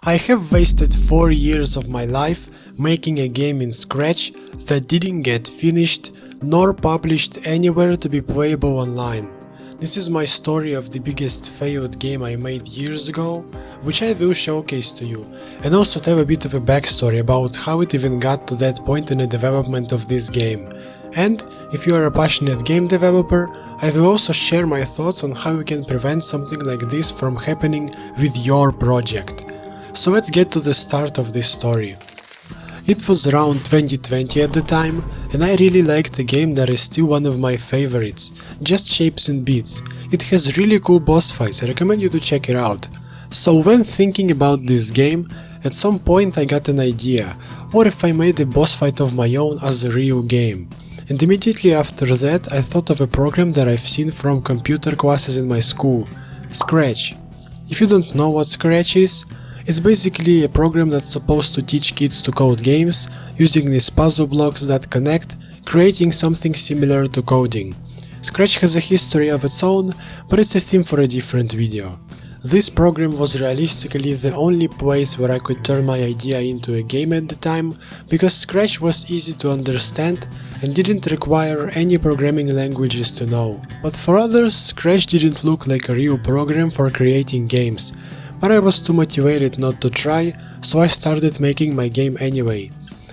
I have wasted 4 years of my life making a game in Scratch that didn't get finished nor published anywhere to be playable online. This is my story of the biggest failed game I made years ago, which I will showcase to you, and also tell a bit of a backstory about how it even got to that point in the development of this game. And if you are a passionate game developer, I will also share my thoughts on how you can prevent something like this from happening with your project. So let's get to the start of this story. It was around 2020 at the time, and I really liked a game that is still one of my favorites, Just Shapes and Beats. It has really cool boss fights, I recommend you to check it out. So when thinking about this game, at some point I got an idea: what if I made a boss fight of my own as a real game? And immediately after that I thought of a program that I've seen from computer classes in my school, Scratch. If you don't know what Scratch is, it's basically a program that's supposed to teach kids to code games using these puzzle blocks that connect, creating something similar to coding. Scratch has a history of its own, but it's a theme for a different video. This program was realistically the only place where I could turn my idea into a game at the time, because Scratch was easy to understand and didn't require any programming languages to know. But for others, Scratch didn't look like a real program for creating games. But I was too motivated not to try, so I started making my game anyway.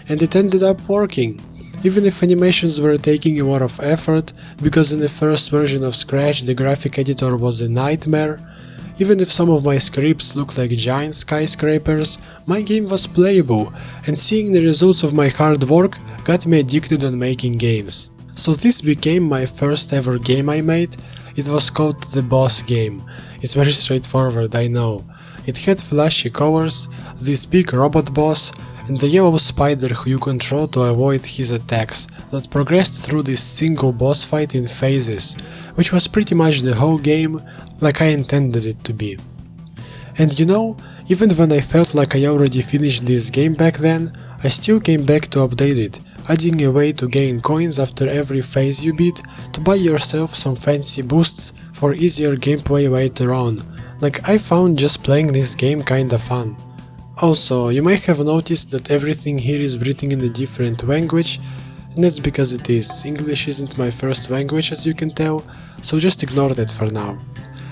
And it ended up working. Even if animations were taking a lot of effort, because in the first version of Scratch the graphic editor was a nightmare, even if some of my scripts looked like giant skyscrapers, my game was playable, and seeing the results of my hard work got me addicted on making games. So this became my first ever game I made. It was called The Boss Game. It's very straightforward, I know. It had flashy colors, this big robot boss, and the yellow spider who you control to avoid his attacks, that progressed through this single boss fight in phases, which was pretty much the whole game, like I intended it to be. And you know, even when I felt like I already finished this game back then, I still came back to update it, adding a way to gain coins after every phase you beat, to buy yourself some fancy boosts for easier gameplay later on. Like, I found just playing this game kinda fun. Also, you might have noticed that everything here is written in a different language, and that's because it is. English isn't my first language, as you can tell, so just ignore that for now.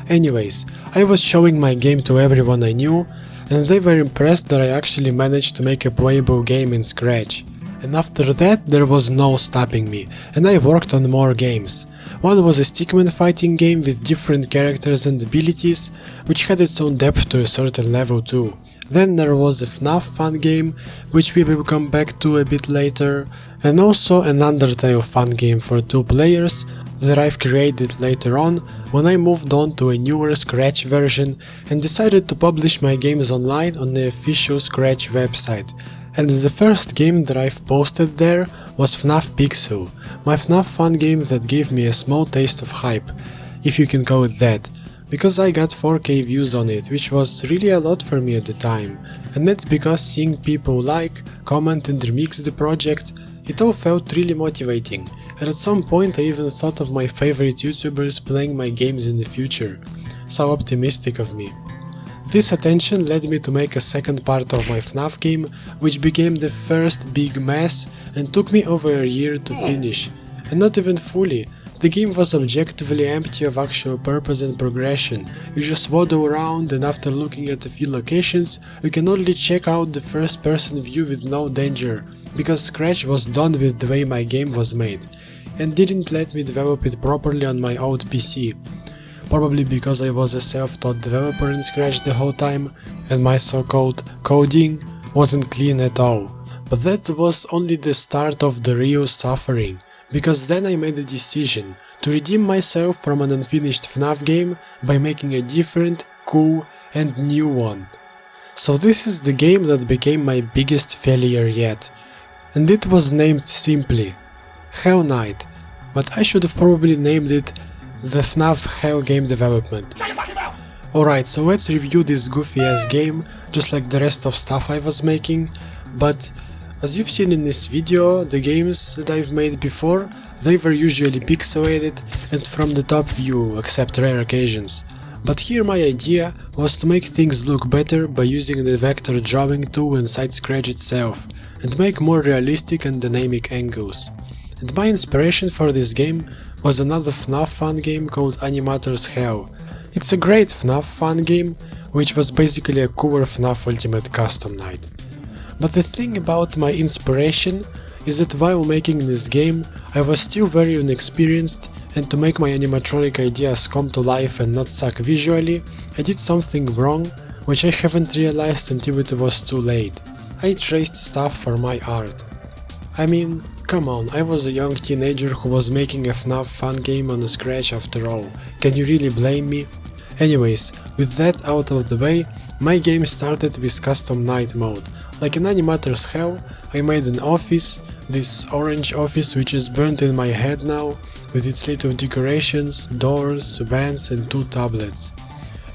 Anyways, I was showing my game to everyone I knew, and they were impressed that I actually managed to make a playable game in Scratch. And after that there was no stopping me, and I worked on more games. One was a stickman fighting game with different characters and abilities, which had its own depth to a certain level too. Then there was a FNaF fun game, which we will come back to a bit later, and also an Undertale fun game for 2 players that I've created later on when I moved on to a newer Scratch version and decided to publish my games online on the official Scratch website. And the first game that I've posted there was FNaF Pixel, my FNaF fun game that gave me a small taste of hype, if you can call it that, because I got 4K views on it, which was really a lot for me at the time. And that's because seeing people like, comment and remix the project, it all felt really motivating, and at some point I even thought of my favorite YouTubers playing my games in the future. So optimistic of me. This attention led me to make a second part of my FNaF game, which became the first big mess and took me over a year to finish. And not even fully. The game was objectively empty of actual purpose and progression. You just waddle around, and after looking at a few locations, you can only check out the first person view with no danger, because Scratch was done with the way my game was made, and didn't let me develop it properly on my old PC. Probably because I was a self-taught developer in Scratch the whole time, and my so-called coding wasn't clean at all. But that was only the start of the real suffering, because then I made a decision to redeem myself from an unfinished FNaF game by making a different, cool and new one. So this is the game that became my biggest failure yet, and it was named simply Hell Knight, but I should have probably named it the FNaF Hell Game Development. Alright, so let's review this goofy ass game, just like the rest of stuff I was making, but as you've seen in this video, the games that I've made before, they were usually pixelated and from the top view, except rare occasions. But here my idea was to make things look better by using the vector drawing tool inside Scratch itself and make more realistic and dynamic angles. And my inspiration for this game was another FNaF fun game called Animator's Hell. It's a great FNaF fun game, which was basically a cooler FNaF Ultimate Custom Night. But the thing about my inspiration is that while making this game, I was still very inexperienced, and to make my animatronic ideas come to life and not suck visually, I did something wrong, which I haven't realized until it was too late. I traced stuff for my art. I mean, come on, I was a young teenager who was making a FNaF fun game on a Scratch after all. Can you really blame me? Anyways, with that out of the way, my game started with custom night mode. Like in Animator's Hell, I made an office, this orange office which is burnt in my head now, with its little decorations, doors, vents and 2 tablets.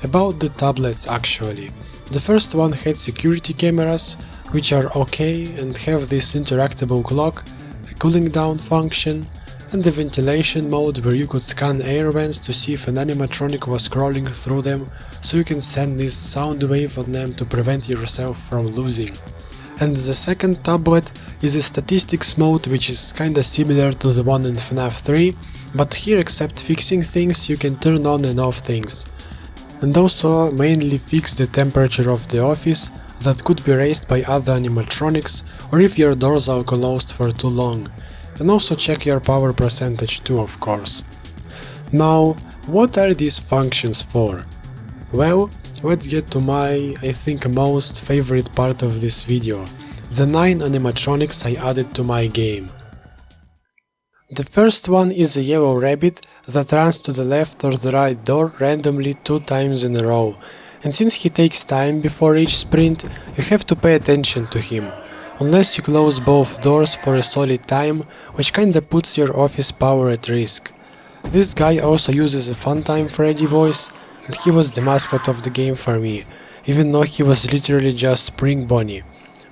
About the tablets actually. The first one had security cameras, which are okay and have this interactable clock, a cooling down function, and the ventilation mode where you could scan air vents to see if an animatronic was crawling through them, so you can send this sound wave on them to prevent yourself from losing. And the second tablet is a statistics mode, which is kinda similar to the one in FNaF 3, but here except fixing things you can turn on and off things. And also mainly fix the temperature of the office that could be raised by other animatronics or if your doors are closed for too long. And also check your power percentage too, of course. Now, what are these functions for? Well, let's get to my, I think, most favorite part of this video, the 9 animatronics I added to my game. The first one is a yellow rabbit that runs to the left or the right door randomly 2 times in a row, and since he takes time before each sprint, you have to pay attention to him. Unless you close both doors for a solid time, which kinda puts your office power at risk. This guy also uses a Funtime Freddy voice, and he was the mascot of the game for me, even though he was literally just Spring Bonnie.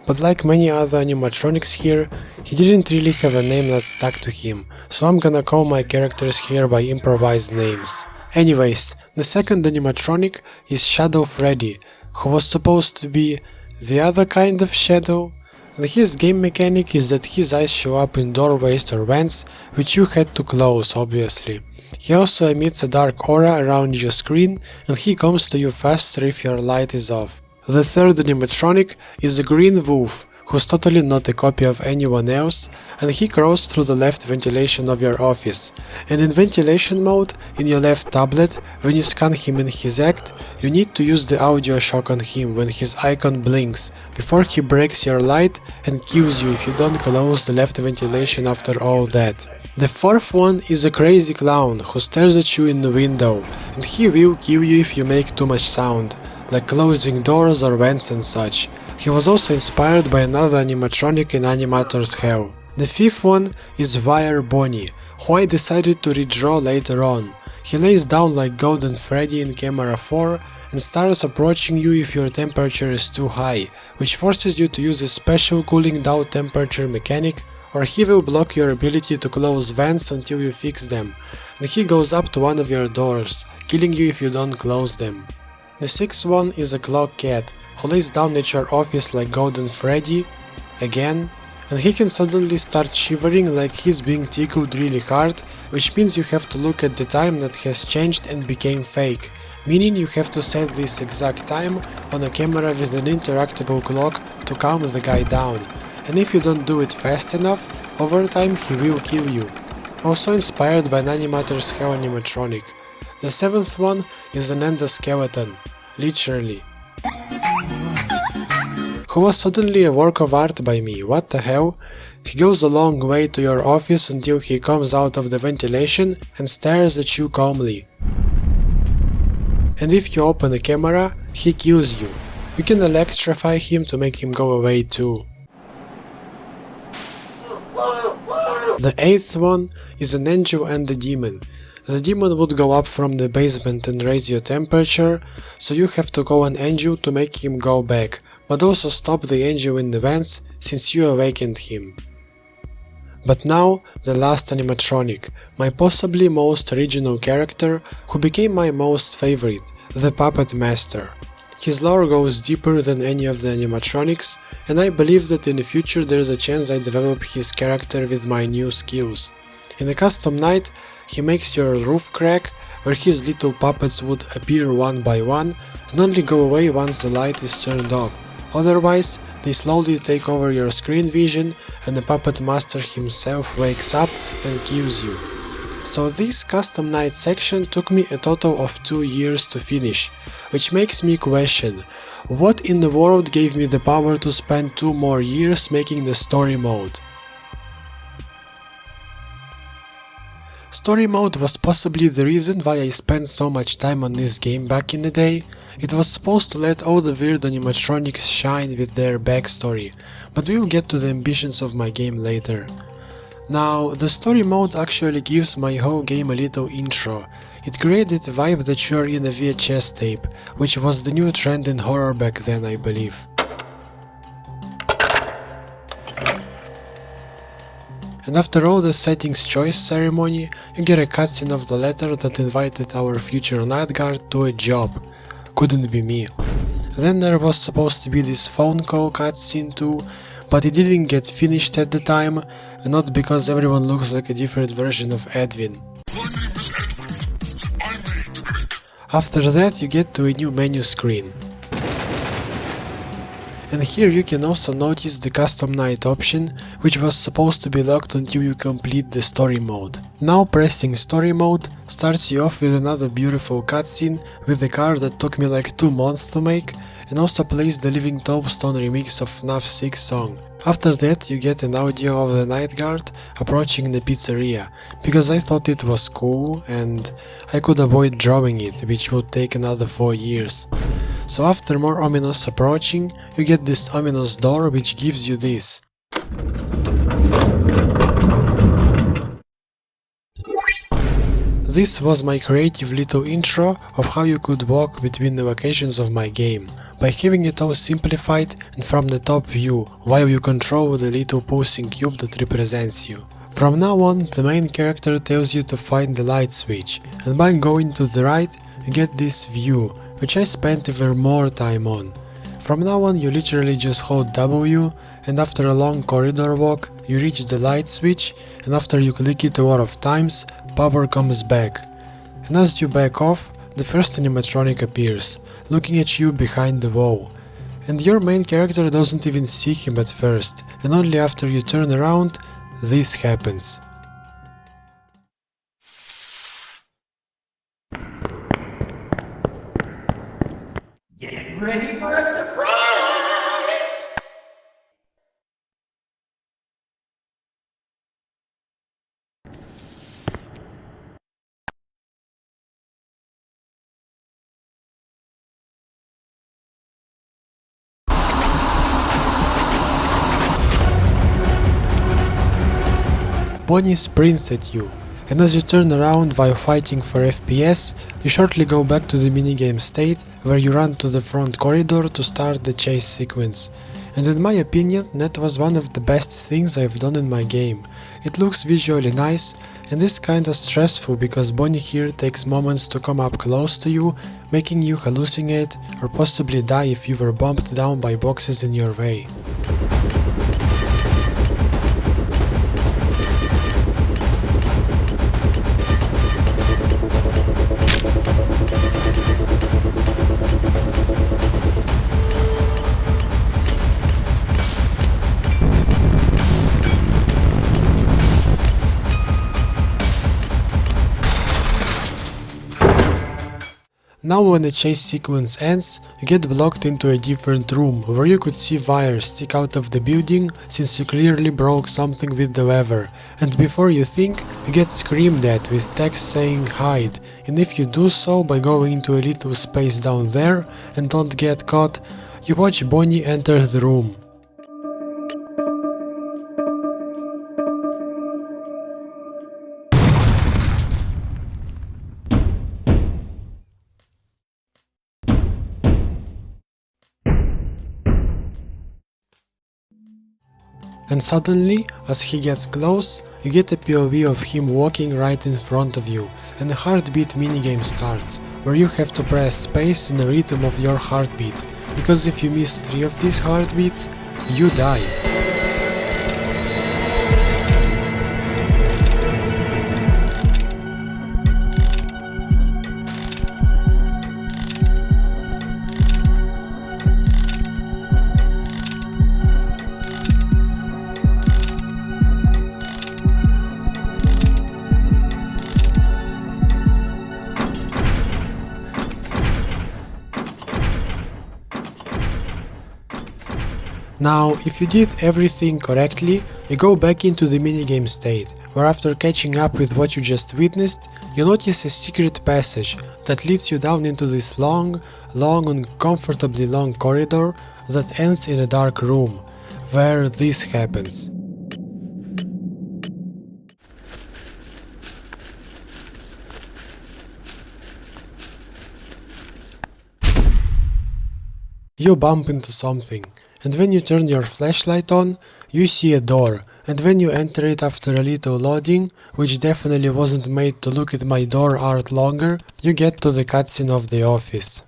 But like many other animatronics here, he didn't really have a name that stuck to him, so I'm gonna call my characters here by improvised names. Anyways, the second animatronic is Shadow Freddy, who was supposed to be the other kind of shadow. And his game mechanic is that his eyes show up in doorways or vents, which you had to close, obviously. He also emits a dark aura around your screen, and he comes to you faster if your light is off. The third animatronic is a green wolf, who's totally not a copy of anyone else, and he crawls through the left ventilation of your office. And in ventilation mode, in your left tablet, when you scan him in his act, you need to use the audio shock on him when his icon blinks, before he breaks your light and kills you if you don't close the left ventilation after all that. The fourth one is a crazy clown who stares at you in the window, and he will kill you if you make too much sound, like closing doors or vents and such. He was also inspired by another animatronic in Animator's Hell. The fifth one is Wire Bonnie, who I decided to redraw later on. He lays down like Golden Freddy in Camera 4 and starts approaching you if your temperature is too high, which forces you to use a special cooling down temperature mechanic, or he will block your ability to close vents until you fix them, and he goes up to one of your doors, killing you if you don't close them. The sixth one is a Clock Cat, who lays down at your office like Golden Freddy, again, and he can suddenly start shivering like he's being tickled really hard, which means you have to look at the time that has changed and became fake, meaning you have to set this exact time on a camera with an interactable clock to calm the guy down, and if you don't do it fast enough, over time he will kill you. Also inspired by an Animator's Hell animatronic. The seventh one is an endoskeleton, literally, who was suddenly a work of art by me, what the hell? He goes a long way to your office until he comes out of the ventilation and stares at you calmly. And if you open a camera, he kills you. You can electrify him to make him go away too. The eighth one is an angel and a demon. The demon would go up from the basement and raise your temperature, so you have to call an angel to make him go back, but also stop the angel in the vents since you awakened him. But now, the last animatronic, my possibly most original character, who became my most favorite, the Puppet Master. His lore goes deeper than any of the animatronics, and I believe that in the future there is a chance I develop his character with my new skills. In a custom night, he makes your roof crack, where his little puppets would appear one by one and only go away once the light is turned off. Otherwise, they slowly take over your screen vision and the Puppet Master himself wakes up and kills you. So this custom night section took me a total of 2 years to finish, which makes me question, what in the world gave me the power to spend 2 more years making the story mode? Story mode was possibly the reason why I spent so much time on this game back in the day. It was supposed to let all the weird animatronics shine with their backstory, but we'll get to the ambitions of my game later. Now, the story mode actually gives my whole game a little intro. It created a vibe that you are in a VHS tape, which was the new trend in horror back then, I believe. And after all the settings choice ceremony, you get a cutscene of the letter that invited our future night guard to a job. Couldn't be me. Then there was supposed to be this phone call cutscene too, but it didn't get finished at the time, and not because everyone looks like a different version of Edwin. After that you get to a new menu screen. And here you can also notice the custom night option, which was supposed to be locked until you complete the story mode. Now pressing story mode starts you off with another beautiful cutscene with the car that took me like 2 months to make, and also plays the Living Tombstone remix of FNaF 6 song. After that you get an audio of the night guard approaching the pizzeria, because I thought it was cool and I could avoid drawing it, which would take another 4 years. So after more ominous approaching, you get this ominous door which gives you this. This was my creative little intro of how you could walk between the locations of my game, by having it all simplified and from the top view, while you control the little pulsing cube that represents you. From now on, the main character tells you to find the light switch, and by going to the right, you get this view, which I spent even more time on. From now on you literally just hold W, and after a long corridor walk you reach the light switch, and after you click it a lot of times, power comes back. And as you back off, the first animatronic appears, looking at you behind the wall. And your main character doesn't even see him at first, and only after you turn around, this happens. Get ready for a surprise! Bonnie sprints at you, and as you turn around while fighting for FPS, you shortly go back to the minigame state where you run to the front corridor to start the chase sequence. And in my opinion, that was one of the best things I've done in my game. It looks visually nice and is kinda stressful because Bonnie here takes moments to come up close to you, making you hallucinate or possibly die if you were bumped down by boxes in your way. Now when the chase sequence ends, you get blocked into a different room, where you could see wires stick out of the building since you clearly broke something with the lever, and before you think, you get screamed at with text saying hide, and if you do so by going into a little space down there and don't get caught, you watch Bonnie enter the room. And suddenly, as he gets close, you get a POV of him walking right in front of you, and a heartbeat minigame starts, where you have to press space in the rhythm of your heartbeat, because if you miss 3 of these heartbeats, you die. Now, if you did everything correctly, you go back into the minigame state, where after catching up with what you just witnessed, you notice a secret passage that leads you down into this long, uncomfortably long corridor that ends in a dark room, where this happens. You bump into something, and when you turn your flashlight on, you see a door, and when you enter it after a little loading, which definitely wasn't made to look at my door art longer, you get to the cutscene of the office.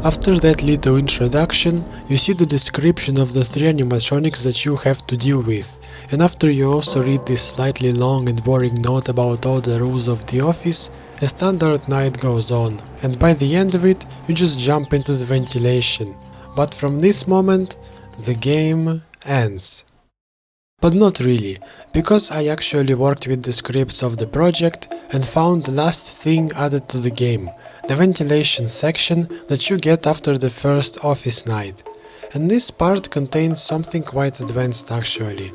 After that little introduction, you see the description of the 3 animatronics that you have to deal with, and after you also read this slightly long and boring note about all the rules of the office, a standard night goes on, and by the end of it, you just jump into the ventilation. But from this moment, the game ends. But not really, because I actually worked with the scripts of the project and found the last thing added to the game, the ventilation section that you get after the first office night. And this part contains something quite advanced actually.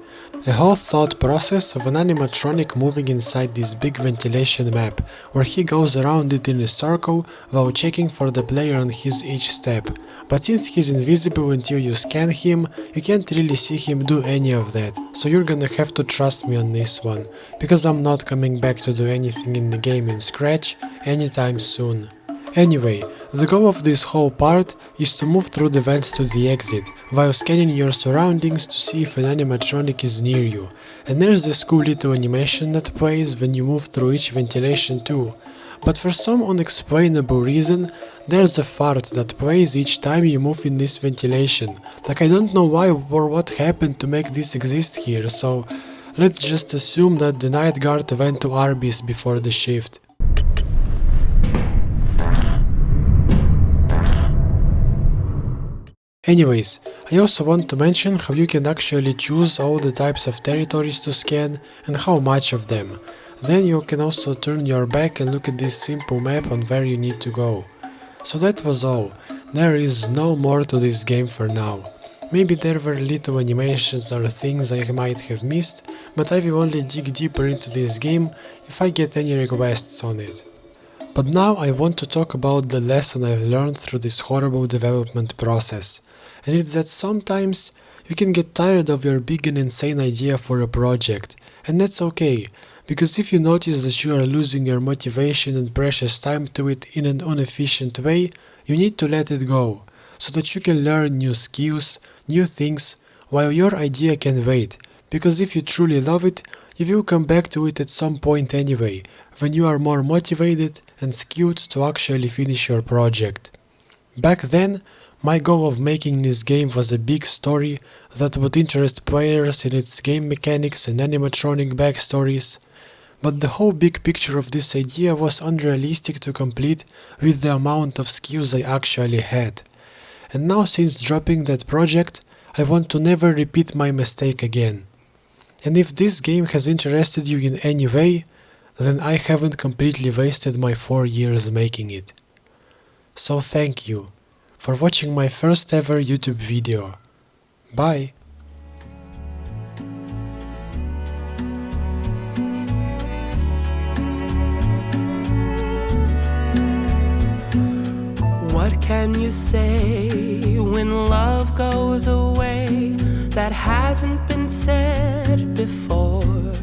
A whole thought process of an animatronic moving inside this big ventilation map, where he goes around it in a circle while checking for the player on his each step. But since he's invisible until you scan him, you can't really see him do any of that, so you're gonna have to trust me on this one, because I'm not coming back to do anything in the game in Scratch anytime soon. Anyway, the goal of this whole part is to move through the vents to the exit, while scanning your surroundings to see if an animatronic is near you, and there's this cool little animation that plays when you move through each ventilation too. But for some unexplainable reason, there's a fart that plays each time you move in this ventilation. Like, I don't know why or what happened to make this exist here, so let's just assume that the night guard went to Arby's before the shift. Anyways, I also want to mention how you can actually choose all the types of territories to scan and how much of them. Then you can also turn your back and look at this simple map on where you need to go. So that was all. There is no more to this game for now. Maybe there were little animations or things I might have missed, but I will only dig deeper into this game if I get any requests on it. But now I want to talk about the lesson I've learned through this horrible development process. And it's that sometimes you can get tired of your big and insane idea for a project, and that's okay, because if you notice that you are losing your motivation and precious time to it in an inefficient way, you need to let it go, so that you can learn new skills, new things, while your idea can wait, because if you truly love it, you will come back to it at some point anyway, when you are more motivated and skilled to actually finish your project. Back then, my goal of making this game was a big story that would interest players in its game mechanics and animatronic backstories, but the whole big picture of this idea was unrealistic to complete with the amount of skills I actually had. And now, since dropping that project, I want to never repeat my mistake again. And if this game has interested you in any way, then I haven't completely wasted my 4 years making it. So thank you for watching my first ever YouTube video. Bye! What can you say when love goes away that hasn't been said before?